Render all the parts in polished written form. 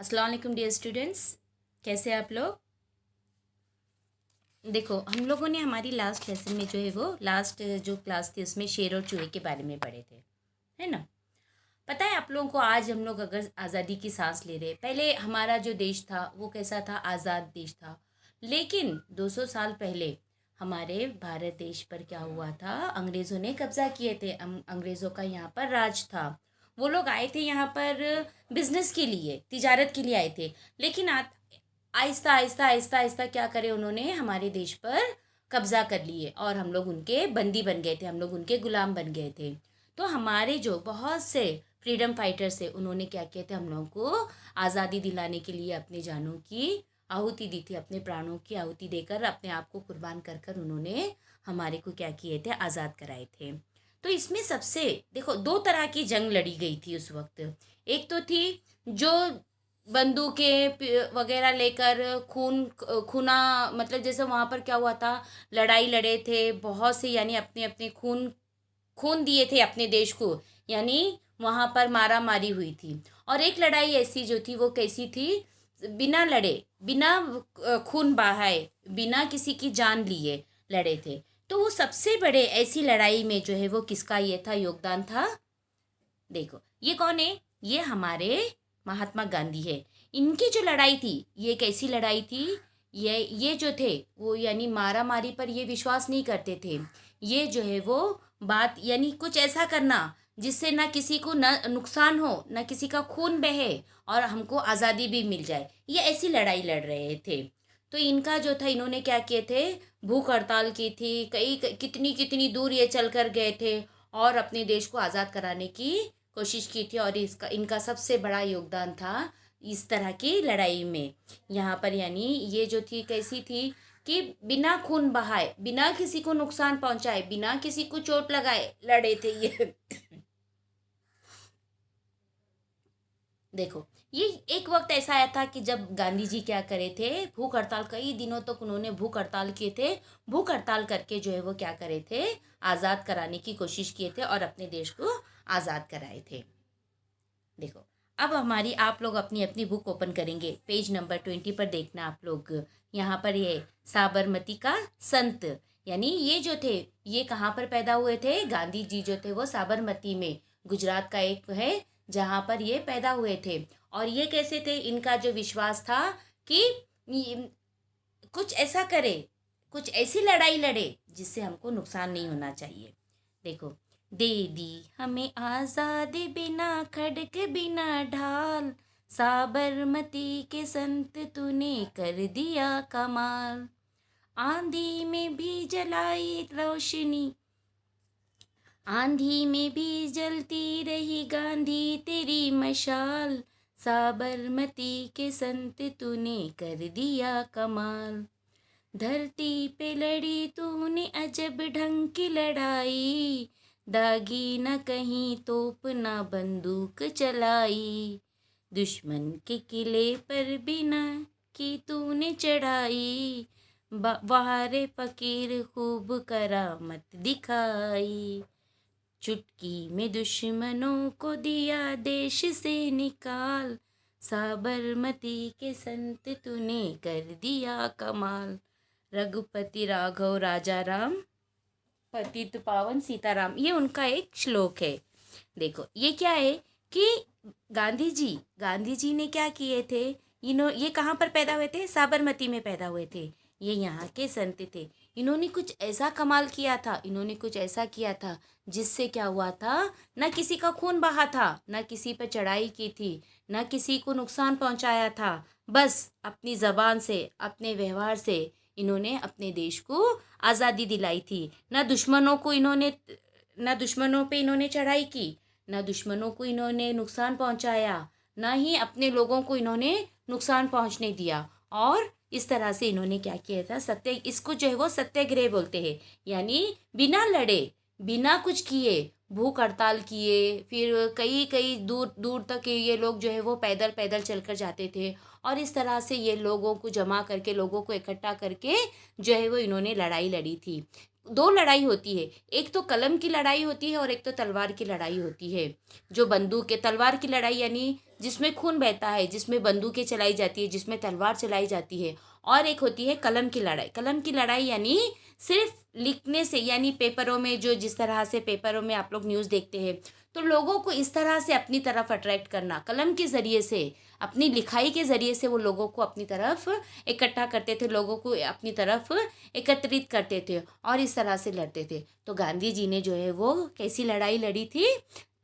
अस्सलाम वालेकुम dear students. कैसे हैं आप लोग? देखो, हम लोगों ने हमारी लास्ट लेसन में जो है वो लास्ट जो क्लास थी उसमें शेर और चूहे के बारे में पढ़े थे, है ना। पता है आप लोगों को, आज हम लोग अगर आज़ादी की सांस ले रहे, पहले हमारा जो देश था वो कैसा था? आज़ाद देश था। लेकिन 200 साल पहले हमारे भारत देश पर क्या हुआ था? अंग्रेज़ों ने कब्ज़ा किए थे। अंग्रेज़ों का यहाँ पर राज था। वो लोग आए थे यहाँ पर बिजनेस के लिए, तिजारत के लिए आए थे। लेकिन आहिस्ता आहिस्ता आहिस्ता आहिस्ता क्या करे, उन्होंने हमारे देश पर कब्जा कर लिए और हम लोग उनके बंदी बन गए थे, हम लोग उनके गुलाम बन गए थे। तो हमारे जो बहुत से फ्रीडम फाइटर्स थे, उन्होंने क्या किया था? हम लोगों को आज़ादी दिलाने के लिए अपने जानों की आहुति दी थी, अपने प्राणों की आहुति देकर, अपने आप को कुर्बान कर कर उन्होंने हमारे को क्या किए थे? आज़ाद कराए थे। तो इसमें सबसे देखो, दो तरह की जंग लड़ी गई थी उस वक्त। एक तो थी जो बंदूकें वगैरह लेकर खूना, मतलब जैसे वहाँ पर क्या हुआ था, लड़ाई लड़े थे बहुत से, यानी अपने अपने खून खून दिए थे अपने देश को, यानी वहाँ पर मारा मारी हुई थी। और एक लड़ाई ऐसी जो थी वो कैसी थी? बिना लड़े, बिना खून बहाए, बिना किसी की जान लिए लड़े थे। तो वो सबसे बड़े ऐसी लड़ाई में जो है वो किसका ये था? योगदान था। देखो, ये कौन है? ये हमारे महात्मा गांधी है। इनकी जो लड़ाई थी, ये कैसी लड़ाई थी? ये जो थे वो यानी मारा मारी पर ये विश्वास नहीं करते थे। ये जो है वो बात, यानी कुछ ऐसा करना जिससे ना किसी को न नुकसान हो, ना किसी का खून बहे, और हमको आज़ादी भी मिल जाए, ये ऐसी लड़ाई लड़ रहे थे। तो इनका जो था, इन्होंने क्या किए थे? भूख हड़ताल की थी, कई कितनी कितनी दूर ये चल कर गए थे और अपने देश को आज़ाद कराने की कोशिश की थी। और इसका इनका सबसे बड़ा योगदान था इस तरह की लड़ाई में। यहाँ पर यानी ये जो थी कैसी थी कि बिना खून बहाए, बिना किसी को नुकसान पहुंचाए, बिना किसी को चोट लगाए लड़े थे ये। देखो, ये एक वक्त ऐसा आया था कि जब गांधी जी क्या करे थे? भूख हड़ताल, कई दिनों तक उन्होंने भूख हड़ताल किए थे। भूख हड़ताल करके जो है वो क्या करे थे? आज़ाद कराने की कोशिश किए थे और अपने देश को आज़ाद कराए थे। देखो, अब हमारी आप लोग अपनी अपनी बुक ओपन करेंगे, पेज नंबर 20 पर देखना आप लोग। यहाँ पर ये साबरमती का संत, यानी ये जो थे, ये कहाँ पर पैदा हुए थे? गांधी जी जो थे वो साबरमती में, गुजरात का एक है जहाँ पर ये पैदा हुए थे। और ये कैसे थे? इनका जो विश्वास था कि कुछ ऐसा करे, कुछ ऐसी लड़ाई लड़े जिससे हमको नुकसान नहीं होना चाहिए। देखो, दे दी हमें आज़ादी बिना खड़क बिना ढाल, साबरमती के संत तूने कर दिया कमाल। आंधी में भी जलाई रोशनी, आंधी में भी जलती रही गांधी तेरी मशाल, साबरमती के संत तूने कर दिया कमाल। धरती पे लड़ी तूने अजब ढंग की लड़ाई, दागी न कहीं तोप न बंदूक चलाई, दुश्मन के किले पर बिना की तूने चढ़ाई, वारे फकीर खूब करामत दिखाई, चुटकी में दुश्मनों को दिया देश से निकाल, साबरमती के संत तूने कर दिया कमाल। रघुपति राघव राजा राम, पतित पावन सीताराम, ये उनका एक श्लोक है। देखो, ये क्या है कि गांधी जी ने क्या किए थे? ये कहाँ पर पैदा हुए थे? साबरमती में पैदा हुए थे। ये यहाँ के संत थे। इन्होंने कुछ ऐसा कमाल किया था, इन्होंने कुछ ऐसा किया था जिससे क्या हुआ था? न किसी का खून बहा था, न किसी पर चढ़ाई की थी, न किसी को नुकसान पहुंचाया था। बस अपनी जबान से, अपने व्यवहार से इन्होंने अपने देश को आज़ादी दिलाई थी। न दुश्मनों पे इन्होंने चढ़ाई की, न दुश्मनों को इन्होंने नुकसान पहुंचाया, ना ही अपने लोगों को इन्होंने नुकसान पहुंचने दिया। और इस तरह से इन्होंने क्या किया था? इसको जो है वो सत्याग्रह बोलते हैं, यानी बिना लड़े, बिना कुछ किए भूख हड़ताल किए। फिर कई कई दूर दूर तक ये लोग जो है वो पैदल पैदल चलकर जाते थे। और इस तरह से ये लोगों को जमा करके, लोगों को इकट्ठा करके जो है वो इन्होंने लड़ाई लड़ी थी। दो लड़ाई होती है, एक तो कलम की लड़ाई होती है और एक तो तलवार की लड़ाई होती है। जो बंदूक के, तलवार की लड़ाई यानी जिसमें खून बहता है, जिसमें बंदूकें चलाई जाती है, जिसमें तलवार चलाई जाती है। और एक होती है कलम की लड़ाई। कलम की लड़ाई यानी सिर्फ लिखने से, यानी पेपरों में, जो जिस तरह से पेपरों में आप लोग न्यूज़ देखते हैं, तो लोगों को इस तरह से अपनी तरफ अट्रैक्ट करना, कलम के ज़रिए से, अपनी लिखाई के ज़रिए से वो लोगों को अपनी तरफ इकट्ठा करते थे, लोगों को अपनी तरफ एकत्रित करते थे और इस तरह से लड़ते थे। तो गांधी जी ने जो है वो कैसी लड़ाई लड़ी थी?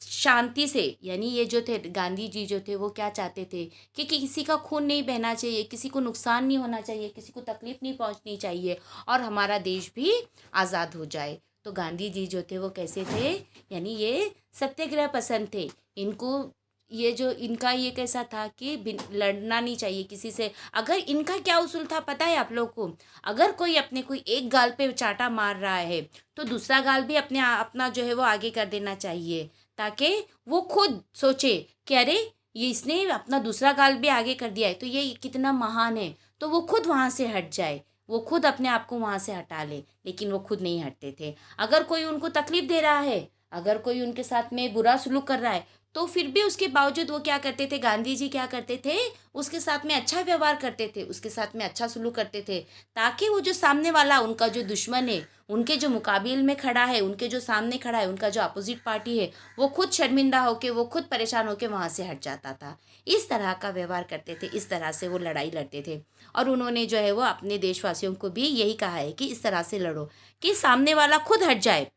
शांति से। यानी ये जो थे गांधी जी जो थे वो क्या चाहते थे कि किसी का खून नहीं बहना चाहिए, किसी को नुकसान नहीं होना चाहिए, किसी को तकलीफ नहीं पहुंचनी चाहिए और हमारा देश भी आज़ाद हो जाए। तो गांधी जी जो थे वो कैसे थे? यानी ये सत्याग्रह पसंद थे। इनको ये जो इनका ये कैसा था कि लड़ना नहीं चाहिए किसी से। अगर इनका क्या उसूल था पता है आप लोग को? अगर कोई अपने कोई एक गाल पे चाटा मार रहा है तो दूसरा गाल भी अपना जो है वो आगे कर देना चाहिए, ताकि वो खुद सोचे कि अरे ये इसने अपना दूसरा गाल भी आगे कर दिया है तो ये कितना महान है, तो वो खुद वहाँ से हट जाए, वो खुद अपने आप को वहाँ से हटा ले। लेकिन वो खुद नहीं हटते थे। अगर कोई उनको तकलीफ दे रहा है, अगर कोई उनके साथ में बुरा सलूक कर रहा है, तो फिर भी उसके बावजूद वो क्या करते थे? गांधी जी क्या करते थे? उसके साथ में अच्छा व्यवहार करते थे, उसके साथ में अच्छा सलूक करते थे, ताकि वो जो सामने वाला उनका जो दुश्मन है, उनके जो मुकाबिल में खड़ा है, उनके जो सामने खड़ा है, उनका जो अपोजिट पार्टी है, वो खुद शर्मिंदा होके, वो खुद परेशान होके वहाँ से हट जाता था। इस तरह का व्यवहार करते थे, इस तरह से वो लड़ाई लड़ते थे। और उन्होंने जो है वो अपने देशवासियों को भी यही कहा है कि इस तरह से लड़ो कि सामने वाला खुद हट जाए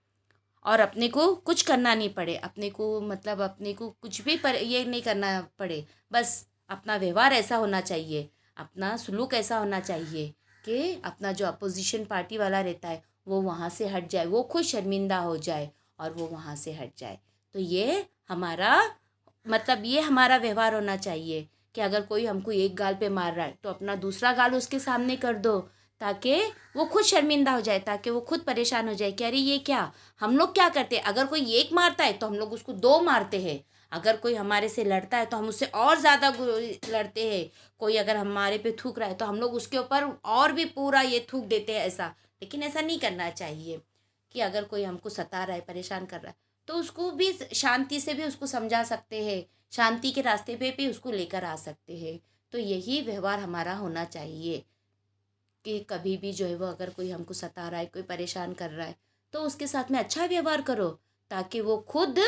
और अपने को कुछ करना नहीं पड़े, अपने को मतलब अपने को कुछ भी ये नहीं करना पड़े। बस अपना व्यवहार ऐसा होना चाहिए, अपना सलूक ऐसा होना चाहिए कि अपना जो अपोजिशन पार्टी वाला रहता है वो वहाँ से हट जाए, वो खुद शर्मिंदा हो जाए और वो वहाँ से हट जाए। तो ये हमारा मतलब ये हमारा व्यवहार होना चाहिए कि अगर कोई हमको एक गाल पे मार रहा है तो अपना दूसरा गाल उसके सामने कर दो, ताकि वो खुद शर्मिंदा हो जाए, ताकि वो खुद परेशान हो जाए कि अरे ये क्या, हम लोग क्या करते हैं? अगर कोई एक मारता है तो हम लोग उसको दो मारते हैं, अगर कोई हमारे से लड़ता है तो हम उससे और ज़्यादा लड़ते हैं, कोई अगर हमारे पे थूक रहा है तो हम लोग उसके ऊपर और भी पूरा ये थूक देते हैं ऐसा। लेकिन ऐसा नहीं करना चाहिए कि अगर कोई हमको सता रहा है, परेशान कर रहा है, तो उसको भी शांति से भी उसको समझा सकते हैं, शांति के रास्ते पे भी उसको लेकर आ सकते हैं। तो यही व्यवहार हमारा होना चाहिए कि कभी भी जो है वो अगर कोई हमको सता रहा है, कोई परेशान कर रहा है, तो उसके साथ में अच्छा व्यवहार करो, ताकि वो खुद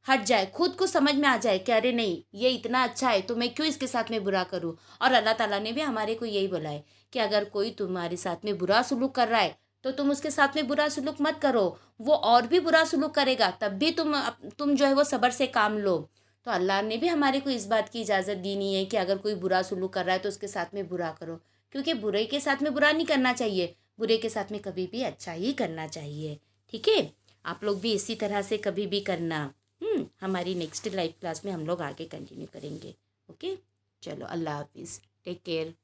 हट जाए, खुद को समझ में आ जाए कि अरे नहीं ये इतना अच्छा है तो मैं क्यों इसके साथ में बुरा करूं। और अल्लाह ताला ने भी हमारे को यही बोला है कि अगर कोई तुम्हारे साथ में बुरा सलूक कर रहा है तो तुम उसके साथ में बुरा सलूक मत करो, वो और भी बुरा सलूक करेगा तब भी तुम जो है वो सब्र से काम लो। तो अल्लाह ने भी हमारे को इस बात की इजाज़त दी नहीं है कि अगर कोई बुरा सलूक कर रहा है तो उसके साथ में बुरा करो, क्योंकि बुरे के साथ में बुरा नहीं करना चाहिए, बुरे के साथ में कभी भी अच्छा ही करना चाहिए। ठीक है, आप लोग भी इसी तरह से कभी भी करना। हमारी नेक्स्ट लाइव क्लास में हम लोग आगे कंटिन्यू करेंगे। ओके, चलो अल्लाह हाफिज़, टेक केयर।